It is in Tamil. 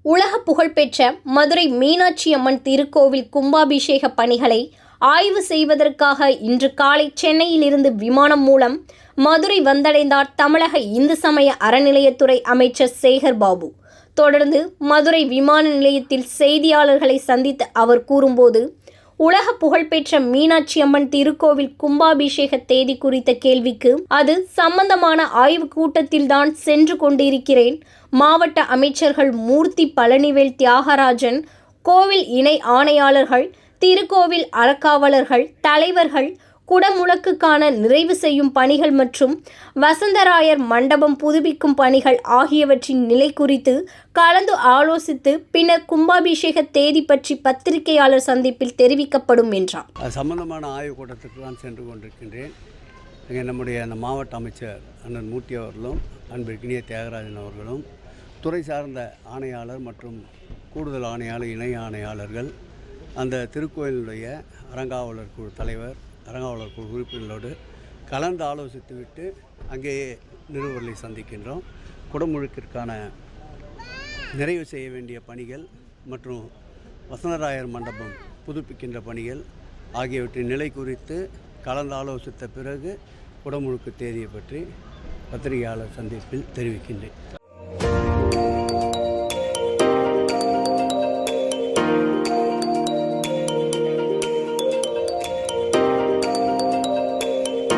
உலக புகழ்பெற்ற மதுரை மீனாட்சி அம்மன் திருக்கோவில் கும்பாபிஷேக பணிகளை ஆய்வு செய்வதற்காக இன்று காலை சென்னையிலிருந்து விமானம் மூலம் மதுரை வந்தடைந்தார் தமிழக இந்து சமய அறநிலையத்துறை அமைச்சர் சேகர் பாபு. தொடர்ந்து மதுரை விமான நிலையத்தில் செய்தியாளர்களை சந்தித்து அவர் கூறும்போது, உலக புகழ்பெற்ற மீனாட்சி அம்மன் திருக்கோவில் கும்பாபிஷேக தேதி குறித்த கேள்விக்கு, அது சம்பந்தமான ஆய்வு கூட்டத்தில்தான் சென்று கொண்டிருக்கிறேன். மாவட்ட அமைச்சர்கள் மூர்த்தி, பழனிவேல், தியாகராஜன், கோவில் இணை ஆணையாளர்கள், திருக்கோவில் அறக்காவலர்கள், தலைவர்கள், குடமுழக்குக்கான நிறைவு செய்யும் பணிகள் மற்றும் வசந்தராயர் மண்டபம் புதுப்பிக்கும் பணிகள் ஆகியவற்றின் நிலை குறித்து கலந்து ஆலோசித்து பின்னர் கும்பாபிஷேக தேதி பற்றி பத்திரிகையாளர் சந்திப்பில் தெரிவிக்கப்படும் என்றார். அது சம்பந்தமான ஆய்வுக் கூட்டத்துக்கு தான் சென்று கொண்டிருக்கின்றேன். இங்கே நம்முடைய அந்த மாவட்ட அமைச்சர் அண்ணன் மூர்த்தி அவர்களும் அன்பிற்கினிய தியாகராஜன் அவர்களும் துறை சார்ந்த ஆணையாளர் மற்றும் கூடுதல் ஆணையாளர், இணை ஆணையாளர்கள், அந்த திருக்கோயிலுடைய அறங்காவலர் குழு தலைவர், அறங்காவலர் குழு உறுப்பினர்களோடு கலந்து ஆலோசித்துவிட்டு அங்கேயே நிருபர்களை சந்திக்கின்றோம். குடமுழுக்கிற்கான நிறைவு செய்ய வேண்டிய பணிகள் மற்றும் வசந்தராயர் மண்டபம் புதுப்பிக்கின்ற பணிகள் ஆகியவற்றின் நிலை குறித்து கலந்து ஆலோசித்த பிறகு குடமுழுக்கு தேதியை பற்றி பத்திரிகையாளர் சந்திப்பில் தெரிவிக்கின்றேன்.